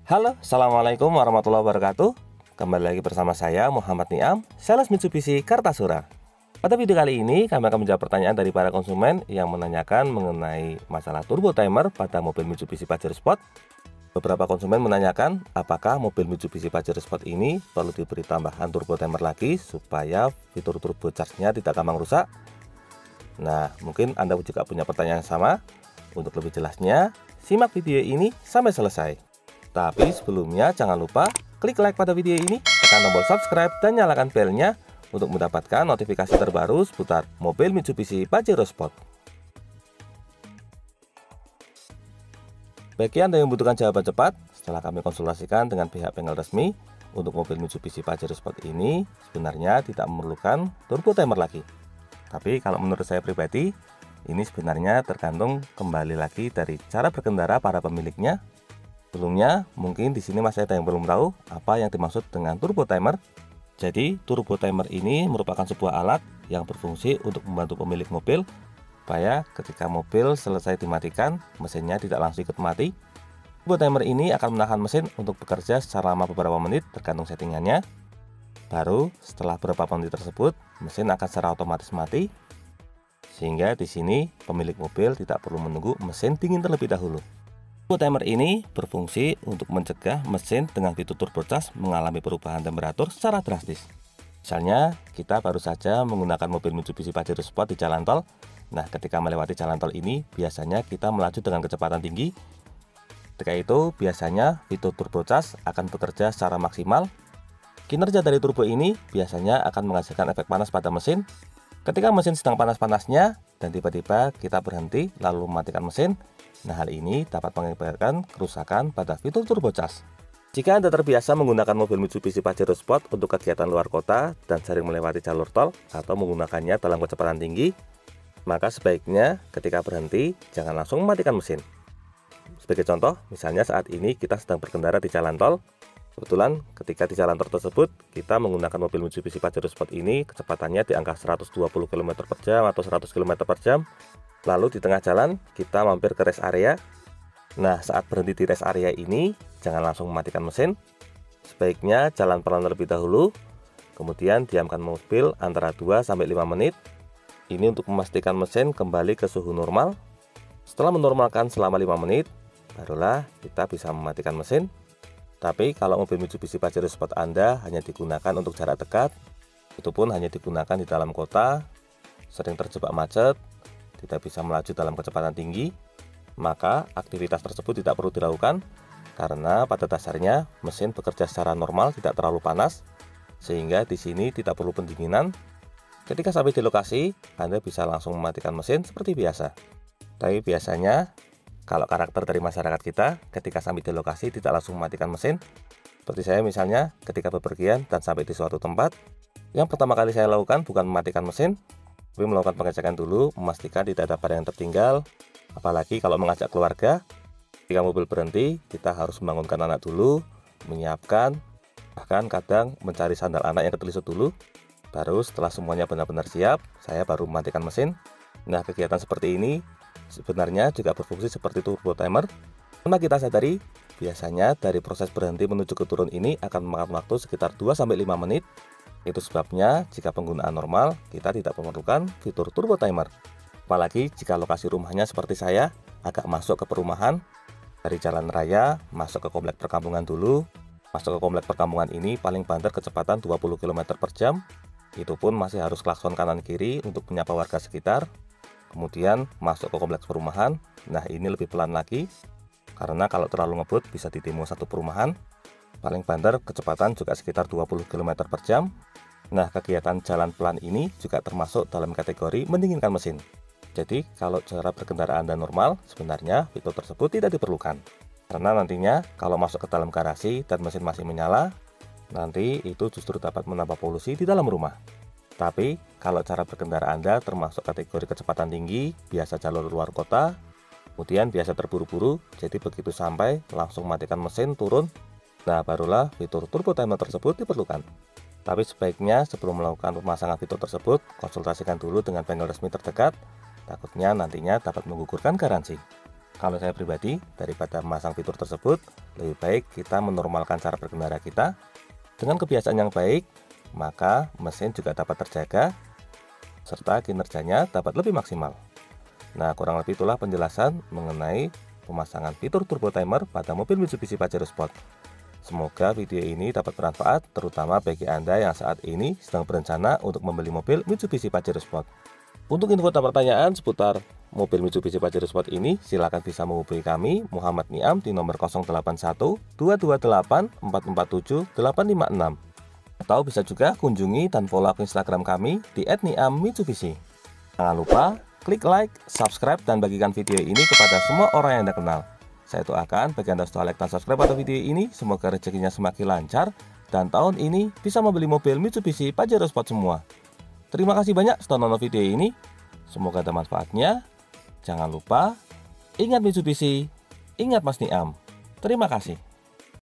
Halo, Assalamualaikum warahmatullahi wabarakatuh. Kembali lagi bersama saya Muhammad Niam, sales Mitsubishi Kartasura. Pada video kali ini kami akan menjawab pertanyaan dari para konsumen yang menanyakan mengenai masalah turbo timer pada mobil Mitsubishi Pajero Sport. Beberapa konsumen menanyakan apakah mobil Mitsubishi Pajero Sport ini perlu diberi tambahan turbo timer lagi supaya fitur turbo charge-nya tidak gampang rusak. Nah, mungkin Anda juga punya pertanyaan yang sama. Untuk lebih jelasnya, simak video ini sampai selesai. Tapi sebelumnya jangan lupa klik like pada video ini, tekan tombol subscribe dan nyalakan belnya untuk mendapatkan notifikasi terbaru seputar mobil Mitsubishi Pajero Sport. Bagi Anda yang membutuhkan jawaban cepat, setelah kami konsultasikan dengan pihak bengkel resmi, untuk mobil Mitsubishi Pajero Sport ini sebenarnya tidak memerlukan turbo timer lagi. Tapi kalau menurut saya pribadi, ini sebenarnya tergantung kembali lagi dari cara berkendara para pemiliknya. Sebelumnya, mungkin di sini masih ada yang belum tahu apa yang dimaksud dengan turbo timer. Jadi, turbo timer ini merupakan sebuah alat yang berfungsi untuk membantu pemilik mobil supaya ketika mobil selesai dimatikan, mesinnya tidak langsung ikut mati. Turbo timer ini akan menahan mesin untuk bekerja selama beberapa menit tergantung settingannya. Baru setelah beberapa menit tersebut, mesin akan secara otomatis mati. Sehingga di sini pemilik mobil tidak perlu menunggu mesin dingin terlebih dahulu. Turbo timer ini berfungsi untuk mencegah mesin dengan fitur turbocharge mengalami perubahan temperatur secara drastis. Misalnya, kita baru saja menggunakan mobil Mitsubishi Pajero Sport di jalan tol. Nah, ketika melewati jalan tol ini, biasanya kita melaju dengan kecepatan tinggi. Ketika itu, biasanya fitur turbocharge akan bekerja secara maksimal. Kinerja dari turbo ini biasanya akan menghasilkan efek panas pada mesin. Ketika mesin sedang panas-panasnya dan tiba-tiba kita berhenti lalu mematikan mesin, nah hal ini dapat mengakibatkan kerusakan pada fitur turbocharge. Jika Anda terbiasa menggunakan mobil Mitsubishi Pajero Sport untuk kegiatan luar kota dan sering melewati jalur tol atau menggunakannya dalam kecepatan tinggi, maka sebaiknya ketika berhenti jangan langsung mematikan mesin. Sebagai contoh, misalnya saat ini kita sedang berkendara di jalan tol. Kebetulan ketika di jalan tol tersebut kita menggunakan mobil Mitsubishi Pajero Sport ini kecepatannya di angka 120 km per jam atau 100 km per jam. Lalu di tengah jalan kita mampir ke rest area. Nah, saat berhenti di rest area ini jangan langsung mematikan mesin. Sebaiknya jalan pelan terlebih dahulu. Kemudian diamkan mobil antara 2-5 menit. Ini untuk memastikan mesin kembali ke suhu normal. Setelah menormalkan selama 5 menit, barulah kita bisa mematikan mesin. Tapi kalau mobil Mitsubishi Pajero Sport Anda hanya digunakan untuk jarak dekat, itu pun hanya digunakan di dalam kota, sering terjebak macet, tidak bisa melaju dalam kecepatan tinggi, maka aktivitas tersebut tidak perlu dilakukan karena pada dasarnya mesin bekerja secara normal, tidak terlalu panas, sehingga di sini tidak perlu pendinginan. Ketika sampai di lokasi, Anda bisa langsung mematikan mesin seperti biasa. Tapi biasanya kalau karakter dari masyarakat kita, ketika sampai di lokasi tidak langsung mematikan mesin. Seperti saya misalnya, ketika bepergian dan sampai di suatu tempat, yang pertama kali saya lakukan bukan mematikan mesin, tapi melakukan pengecekan dulu, memastikan tidak ada barang yang tertinggal. Apalagi kalau mengajak keluarga, ketika mobil berhenti, kita harus membangunkan anak dulu, menyiapkan, bahkan kadang mencari sandal anak yang ketelisut dulu. Baru setelah semuanya benar-benar siap, saya baru mematikan mesin. Nah, kegiatan seperti ini sebenarnya juga berfungsi seperti turbo timer. Karena kita sadari, biasanya dari proses berhenti menuju ke turun ini akan memakan waktu sekitar 2-5 menit. Itu sebabnya jika penggunaan normal, kita tidak memerlukan fitur turbo timer. Apalagi jika lokasi rumahnya seperti saya, agak masuk ke perumahan, dari jalan raya, masuk ke komplek perkampungan dulu. Masuk ke komplek perkampungan ini paling banter kecepatan 20 km per jam. Itu pun masih harus klakson kanan kiri untuk menyapa warga sekitar. Kemudian masuk ke kompleks perumahan. Nah, ini lebih pelan lagi karena kalau terlalu ngebut bisa ditimpa satu perumahan. Paling banter kecepatan juga sekitar 20 km per jam. Nah, kegiatan jalan pelan ini juga termasuk dalam kategori mendinginkan mesin. Jadi, kalau cara berkendara Anda normal, sebenarnya fitur tersebut tidak diperlukan. Karena nantinya kalau masuk ke dalam garasi dan mesin masih menyala, nanti itu justru dapat menambah polusi di dalam rumah. Tapi, kalau cara berkendara Anda termasuk kategori kecepatan tinggi, biasa jalur luar kota, kemudian biasa terburu-buru, jadi begitu sampai langsung matikan mesin, turun, nah barulah fitur turbo timer tersebut diperlukan. Tapi sebaiknya sebelum melakukan pemasangan fitur tersebut, konsultasikan dulu dengan bengkel resmi terdekat, takutnya nantinya dapat menggugurkan garansi. Kalau saya pribadi, daripada memasang fitur tersebut, lebih baik kita menormalkan cara berkendara kita. Dengan kebiasaan yang baik, maka mesin juga dapat terjaga, serta kinerjanya dapat lebih maksimal. Nah, kurang lebih itulah penjelasan mengenai pemasangan fitur turbo timer pada mobil Mitsubishi Pajero Sport. Semoga video ini dapat bermanfaat, terutama bagi Anda yang saat ini sedang berencana untuk membeli mobil Mitsubishi Pajero Sport. Untuk info dan pertanyaan seputar mobil Mitsubishi Pajero Sport ini, silakan bisa menghubungi kami, Muhammad Niam, di nomor 081 228 447 856. Atau bisa juga kunjungi dan follow akun Instagram kami di @niammitsubishi. Jangan lupa klik like, subscribe, dan bagikan video ini kepada semua orang yang Anda kenal. Saya doakan bagi Anda setelah like dan subscribe pada video ini, semoga rezekinya semakin lancar dan tahun ini bisa membeli mobil Mitsubishi Pajero Sport semua. Terima kasih banyak sudah nonton video ini. Semoga ada manfaatnya. Jangan lupa, ingat Mitsubishi, ingat Mas Niam. Terima kasih.